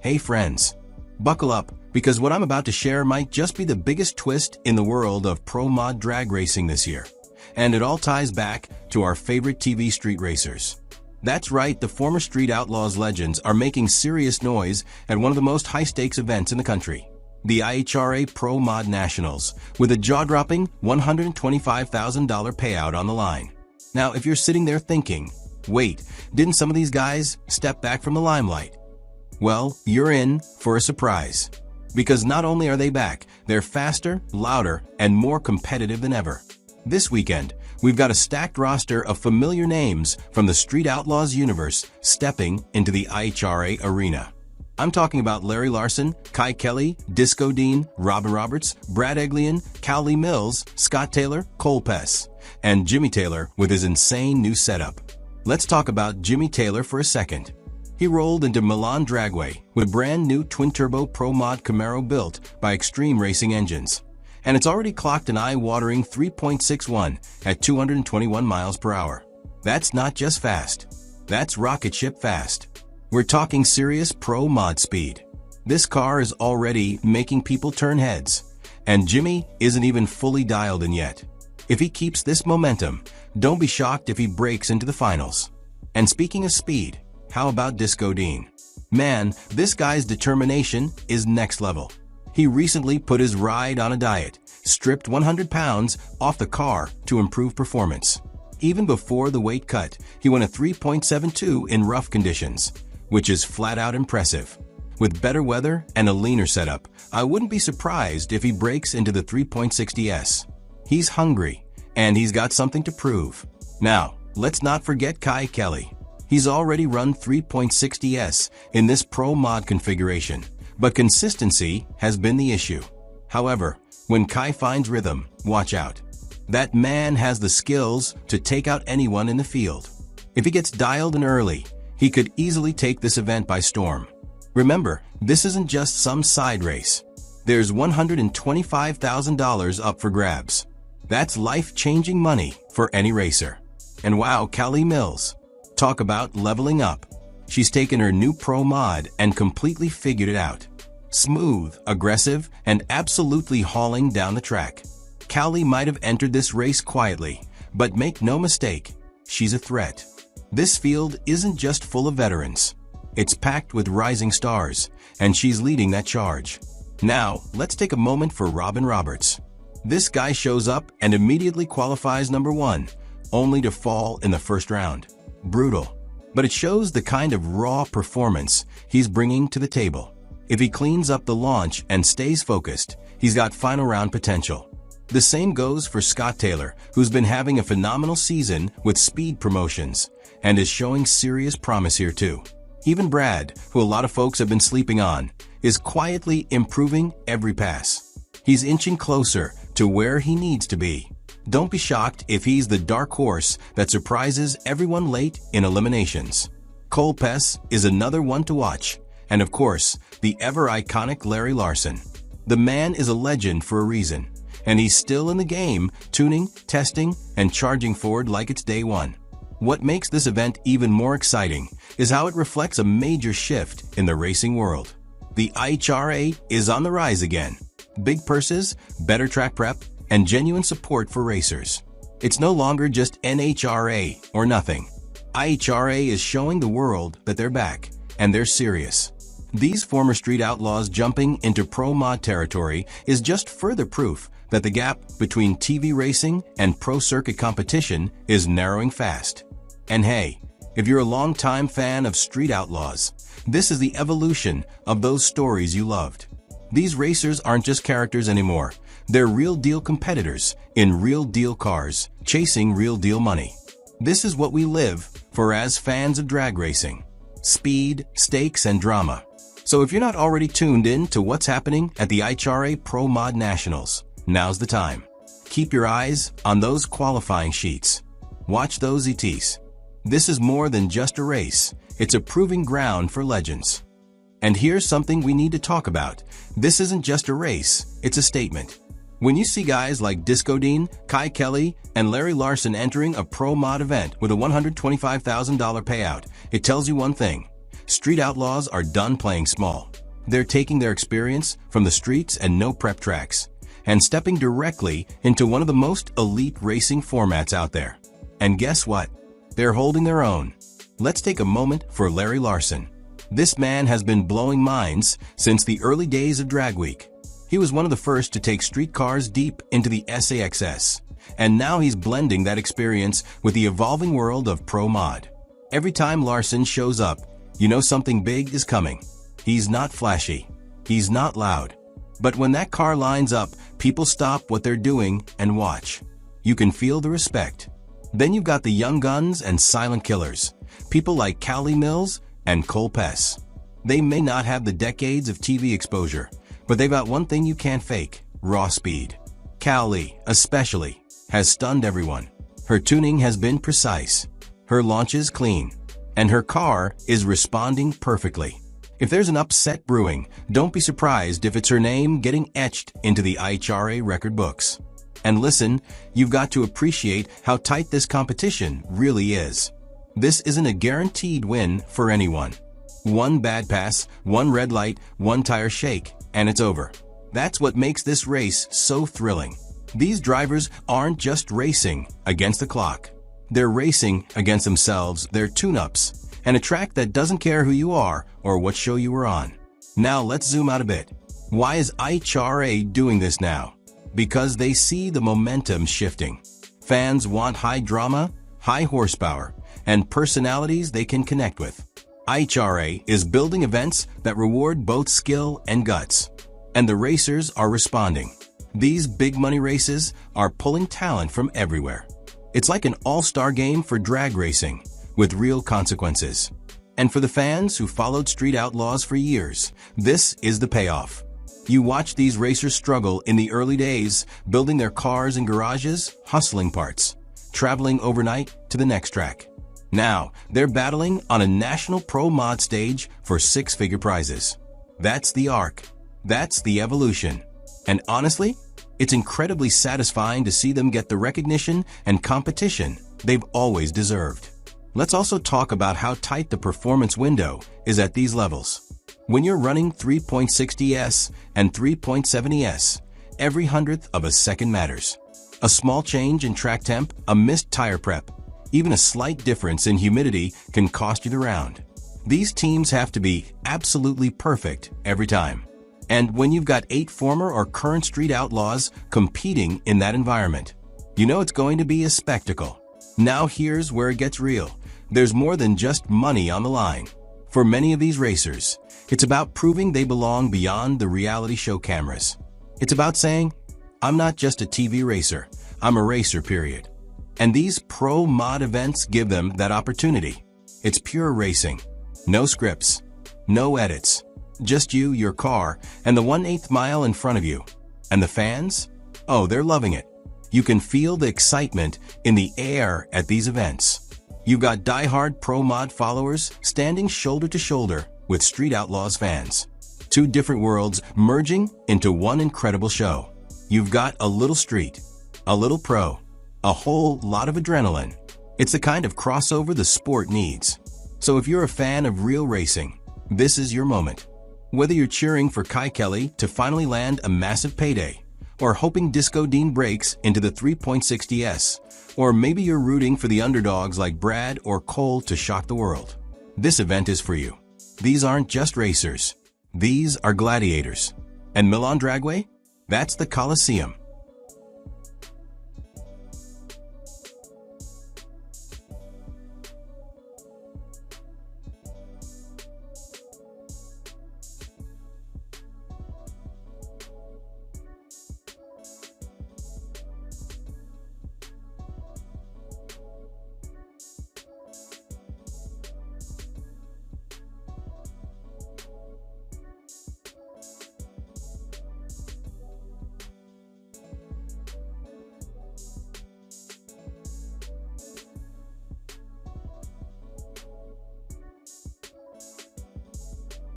Hey friends, buckle up, because what I'm about to share might just be the biggest twist in the world of pro mod drag racing this year. And it all ties back to our favorite TV street racers. That's right, the former Street Outlaws legends are making serious noise at one of the most high-stakes events in the country, the IHRA Pro Mod Nationals, with a jaw-dropping $125,000 payout on the line. Now, if you're sitting there thinking, wait, didn't some of these guys step back from the limelight? Well, you're in for a surprise. Because not only are they back, they're faster, louder, and more competitive than ever. This weekend, we've got a stacked roster of familiar names from the Street Outlaws universe stepping into the IHRA arena. I'm talking about Larry Larson, Kye Kelley, Disco Dean, Robin Roberts, Brad Eglian, Callie Mills, Scott Taylor, Cole Pess, and Jimmy Taylor with his insane new setup. Let's talk about Jimmy Taylor for a second. He rolled into Milan Dragway with a brand new twin-turbo Pro Mod Camaro built by Extreme Racing Engines. And it's already clocked an eye-watering 3.61 at 221 miles per hour. That's not just fast. That's rocket ship fast. We're talking serious pro mod speed. This car is already making people turn heads. And Jimmy isn't even fully dialed in yet. If he keeps this momentum, don't be shocked if he breaks into the finals. And speaking of speed, how about Disco Dean? Man, this guy's determination is next level. He recently put his ride on a diet, stripped 100 pounds off the car to improve performance. Even before the weight cut, he won a 3.72 in rough conditions, which is flat out impressive. With better weather and a leaner setup, I wouldn't be surprised if he breaks into the 3.60s. He's hungry, and he's got something to prove. Now, let's not forget Kye Kelley. He's already run 3.60s in this pro mod configuration, but consistency has been the issue. However, when Kye finds rhythm, watch out. That man has the skills to take out anyone in the field. If he gets dialed in early, he could easily take this event by storm. Remember, this isn't just some side race. There's $125,000 up for grabs. That's life-changing money for any racer. And wow, Callie Mills. Talk about leveling up. She's taken her new pro mod and completely figured it out. Smooth, aggressive, and absolutely hauling down the track. Callie might have entered this race quietly, but make no mistake, she's a threat. This field isn't just full of veterans. It's packed with rising stars, and she's leading that charge. Now, let's take a moment for Robin Roberts. This guy shows up and immediately qualifies number 1, only to fall in the first round. Brutal. But it shows the kind of raw performance he's bringing to the table. If he cleans up the launch and stays focused, he's got final round potential. The same goes for Scott Taylor, who's been having a phenomenal season with speed promotions and is showing serious promise here too. Even Brad, who a lot of folks have been sleeping on, is quietly improving every pass. He's inching closer to where he needs to be. Don't be shocked if he's the dark horse that surprises everyone late in eliminations. Cole Pess is another one to watch. And of course, the ever-iconic Larry Larson. The man is a legend for a reason. And he's still in the game, tuning, testing, and charging forward like it's day one. What makes this event even more exciting is how it reflects a major shift in the racing world. The IHRA is on the rise again. Big purses, better track prep, and genuine support for racers. It's no longer just NHRA or nothing. IHRA is showing the world that they're back, and they're serious. These former Street Outlaws jumping into pro mod territory is just further proof that the gap between TV racing and pro circuit competition is narrowing fast. And hey, if you're a longtime fan of Street Outlaws, this is the evolution of those stories you loved. These racers aren't just characters anymore. They're real-deal competitors in real-deal cars, chasing real-deal money. This is what we live for as fans of drag racing. Speed, stakes, and drama. So if you're not already tuned in to what's happening at the IHRA Pro Mod Nationals, now's the time. Keep your eyes on those qualifying sheets. Watch those ETs. This is more than just a race. It's a proving ground for legends. And here's something we need to talk about. This isn't just a race, it's a statement. When you see guys like Disco Dean, Kye Kelley, and Larry Larson entering a pro mod event with a $125,000 payout, it tells you one thing. Street Outlaws are done playing small. They're taking their experience from the streets and no prep tracks and stepping directly into one of the most elite racing formats out there. And guess what? They're holding their own. Let's take a moment for Larry Larson. This man has been blowing minds since the early days of Drag Week. He was one of the first to take street cars deep into the SAXS, and now he's blending that experience with the evolving world of Pro Mod. Every time Larson shows up, you know something big is coming. He's not flashy. He's not loud. But when that car lines up, people stop what they're doing and watch. You can feel the respect. Then you've got the young guns and silent killers, people like Callie Mills and Cole Pess. They may not have the decades of TV exposure, but they've got one thing you can't fake: raw speed. Callie, especially, has stunned everyone. Her tuning has been precise, her launches clean, and her car is responding perfectly. If there's an upset brewing, don't be surprised if it's her name getting etched into the IHRA record books. And listen, you've got to appreciate how tight this competition really is. This isn't a guaranteed win for anyone. One bad pass, one red light, one tire shake, and it's over. That's what makes this race so thrilling. These drivers aren't just racing against the clock. They're racing against themselves, their tune-ups, and a track that doesn't care who you are or what show you were on. Now let's zoom out a bit. Why is IHRA doing this now? Because they see the momentum shifting. Fans want high drama, high horsepower, and personalities they can connect with. IHRA is building events that reward both skill and guts, and the racers are responding. These big money races are pulling talent from everywhere. It's like an all-star game for drag racing, with real consequences. And for the fans who followed Street Outlaws for years, this is the payoff. You watch these racers struggle in the early days, building their cars in garages, hustling parts, traveling overnight to the next track. Now, they're battling on a national pro mod stage for six-figure prizes. That's the arc. That's the evolution. And honestly, it's incredibly satisfying to see them get the recognition and competition they've always deserved. Let's also talk about how tight the performance window is at these levels. When you're running 3.60s and 3.70s, every hundredth of a second matters. A small change in track temp, a missed tire prep, even a slight difference in humidity can cost you the round. These teams have to be absolutely perfect every time. And when you've got 8 former or current Street Outlaws competing in that environment, you know it's going to be a spectacle. Now here's where it gets real. There's more than just money on the line. For many of these racers, it's about proving they belong beyond the reality show cameras. It's about saying, I'm not just a TV racer, I'm a racer, period. And these pro mod events give them that opportunity. It's pure racing. No scripts, no edits. Just you, your car, and the 1/8 mile in front of you. And the fans? Oh, they're loving it. You can feel the excitement in the air at these events. You've got die-hard Pro Mod followers standing shoulder to shoulder with Street Outlaws fans. 2 different worlds merging into one incredible show. You've got a little street, a little pro, a whole lot of adrenaline. It's the kind of crossover the sport needs. So if you're a fan of real racing, this is your moment. Whether you're cheering for Kye Kelley to finally land a massive payday, or hoping Disco Dean breaks into the 3.60s, or maybe you're rooting for the underdogs like Brad or Cole to shock the world, this event is for you. These aren't just racers. These are gladiators. And Milan Dragway? That's the Coliseum.